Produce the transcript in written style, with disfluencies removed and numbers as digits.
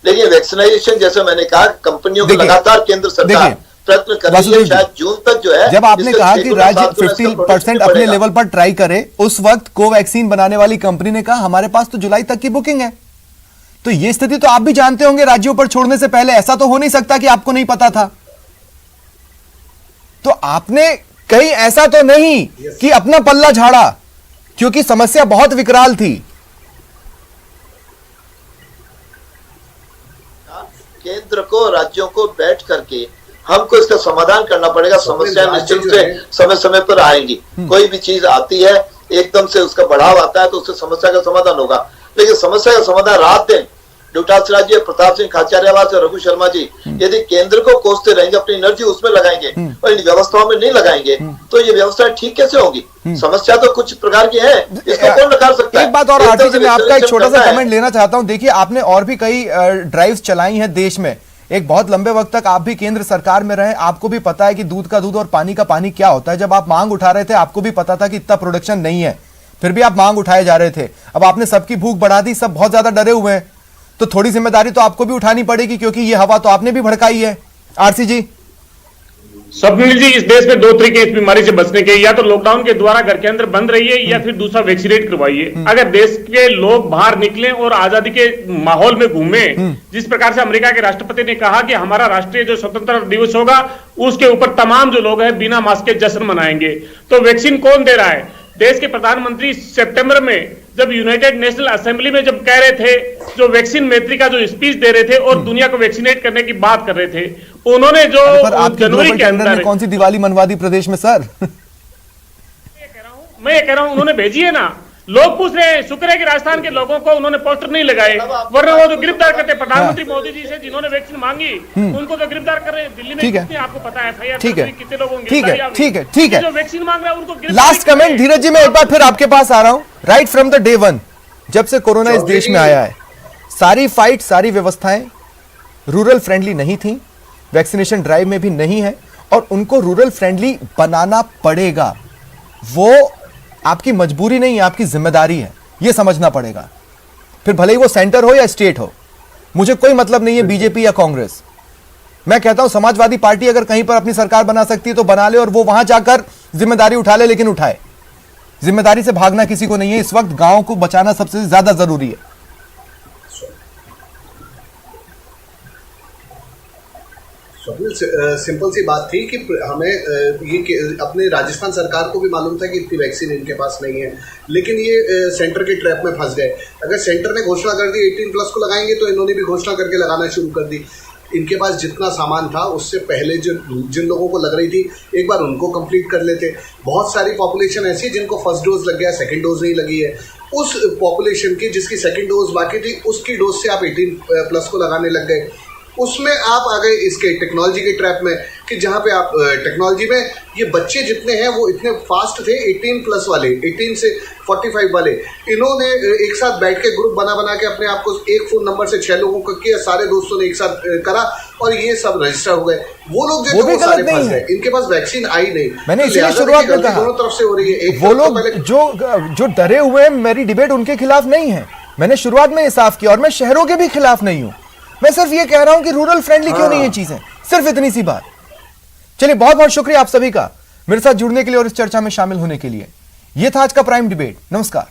लेकिन वैक्सीनेशन जैसे मैंने कहा, कंपनियों को लगातार केंद्र सरकार प्रयत्न कर रही है, शायद जून तक जो है। जब आपने कहा कि राज्य 50% अपने लेवल पर ट्राई करे, उस वक्त कोवैक्सीन बनाने वाली कंपनी ने कहा हमारे पास तो जुलाई तक की बुकिंग है। तो ये स्थिति तो आप भी जानते होंगे, राज्यों पर छोड़ने से पहले ऐसा तो हो नहीं सकता कि आपको नहीं पता था। तो आपने कहीं ऐसा तो नहीं कि अपना पल्ला झाड़ा, क्योंकि समस्या बहुत विकराल थी। केंद्र को, राज्यों को बैठ करके हमको इसका समाधान करना पड़ेगा। समस्या निश्चित रूप से समय समय पर आएंगी। कोई भी चीज आती है, एकदम से उसका बढ़ाव आता है तो उससे समस्या का समाधान होगा, लेकिन समस्या का समाधान रात दिन डॉक्टर सिराज जी, प्रताप सिंह खाचरियावास और रघु शर्मा जी यदि केंद्र को कोसते रहेंगे, अपनी एनर्जी उसमें लगाएंगे और इन व्यवस्थाओं में नहीं लगाएंगे तो ये व्यवस्थाएं ठीक कैसे होगी? समस्या तो कुछ प्रकार की है, इसको कौन नकार सकता है? एक बात और आरती जी, मैं आपका एक छोटा सा कमेंट लेना चाहता हूं। देखिए, आपने और भी कई ड्राइव्स चलाई हैं देश में। एक बहुत लंबे वक्त तक आप भी केंद्र सरकार में रहे, आपको भी पता है कि दूध का दूध और पानी का पानी क्या होता है। जब आप मांग उठा रहे थे, आपको भी पता था कि इतना प्रोडक्शन नहीं है, फिर भी आप मांग उठाए जा रहे थे। अब आपने सबकी भूख बढ़ा दी, सब बहुत ज्यादा डरे हुए हैं, तो थोड़ी जिम्मेदारी तो आपको भी उठानी पड़ेगी, क्योंकि ये हवा तो आपने भी भड़काई है। आरसी जी, स्वप्निल जी, इस देश में दो तरीके इस बीमारी से बचने के, या तो लॉकडाउन के द्वारा घर के अंदर बंद रहिए या फिर दूसरा वैक्सीनेट करवाइए। अगर देश के लोग बाहर निकलें और आजादी के माहौल में घूमें, जिस प्रकार से अमेरिका के राष्ट्रपति ने कहा कि हमारा राष्ट्रीय जो स्वतंत्रता दिवस होगा उसके ऊपर तमाम जो लोग हैं बिना मास्क के जश्न मनाएंगे, तो वैक्सीन कौन दे रहा है? देश के प्रधानमंत्री सितंबर में जब यूनाइटेड नेशनल असेंबली में जब कह रहे थे, जो वैक्सीन मैत्री का जो स्पीच दे रहे थे और दुनिया को वैक्सीनेट करने की बात कर रहे थे, उन्होंने जो जनवरी के अंदर कौन सी दिवाली मनवा दी प्रदेश में सर? मैं ये कह रहा हूं उन्होंने भेजी है ना। लोग पूछ रहे हैं, शुक्र है कि राजस्थान के लोगों को उन्होंने पोस्टर नहीं लगाए, वरना वो तो गिरफ्तार करते। प्रधानमंत्री मोदी जी से जिन्होंने वैक्सीन मांगी उनको तो गिरफ्तार कर रहे हैं। दिल्ली में कितने आपको पता है FIR कितने लोगों को? ठीक है, जो वैक्सीन मांग रहा है उनको। लास्ट कमेंट धीरज जी, मैं एक बार फिर आपके पास आ रहा हूं। Right from the day one, जब से कोरोना इस देश में आया है, सारी फाइट, सारी व्यवस्थाएं रूरल फ्रेंडली नहीं थी, वैक्सीनेशन ड्राइव में भी नहीं है, और उनको रूरल फ्रेंडली बनाना पड़ेगा। वो आपकी मजबूरी नहीं है, आपकी जिम्मेदारी है, यह समझना पड़ेगा। फिर भले ही वो सेंटर हो या स्टेट हो, मुझे कोई मतलब नहीं है बीजेपी या कांग्रेस। मैं कहता हूं समाजवादी पार्टी अगर कहीं पर अपनी सरकार बना सकती है तो बना ले, और वो वहां जाकर जिम्मेदारी उठा ले, लेकिन उठाए। जिम्मेदारी से भागना किसी को नहीं है। इस वक्त गांव को बचाना सबसे ज्यादा जरूरी है। सिंपल सी बात थी कि हमें ये अपने राजस्थान सरकार को भी मालूम था कि इतनी वैक्सीन इनके पास नहीं है, लेकिन ये सेंटर के ट्रैप में फंस गए। अगर सेंटर ने घोषणा कर दी 18+ को लगाएंगे, तो इन्होंने भी घोषणा करके लगाना शुरू कर दी। इनके पास जितना सामान था उससे पहले जिन लोगों को लग रही थी, एक बार उनको कंप्लीट कर लेते। बहुत सारी पॉपुलेशन ऐसी है जिनको फर्स्ट डोज लग गया, सेकंड डोज नहीं लगी है। उस पॉपुलेशन की जिसकी सेकंड डोज बाकी थी, उसकी डोज से आप 18+ को लगाने लग गए। उसमें आप आ गए इसके टेक्नोलॉजी के ट्रैप में, कि जहाँ पे आप टेक्नोलॉजी में ये बच्चे जितने हैं वो इतने फास्ट थे, 18+ वाले, 18 से 45 वाले, इन्होंने एक साथ बैठ के ग्रुप बना के अपने आप को एक फोन नंबर से 6 लोगों को किया, सारे दोस्तों ने एक साथ करा और ये सब रजिस्टर हो गए। वो लोग जो वो सारे फंस गए, इनके पास वैक्सीन आई नहीं। मैंने इसीलिए शुरुआत में कहा दोनों तरफ से हो रही है। वो लोग जो डरे हुए हैं, मेरी डिबेट उनके खिलाफ नहीं है। मैंने शुरुआत में ये साफ किया, और मैं शहरों के भी खिलाफ नहीं हूं। मैं सिर्फ ये कह रहा हूं कि रूरल फ्रेंडली क्यों नहीं है चीजें, सिर्फ इतनी सी बात। चलिए, बहुत बहुत शुक्रिया आप सभी का मेरे साथ जुड़ने के लिए और इस चर्चा में शामिल होने के लिए। यह था आज का प्राइम डिबेट। नमस्कार।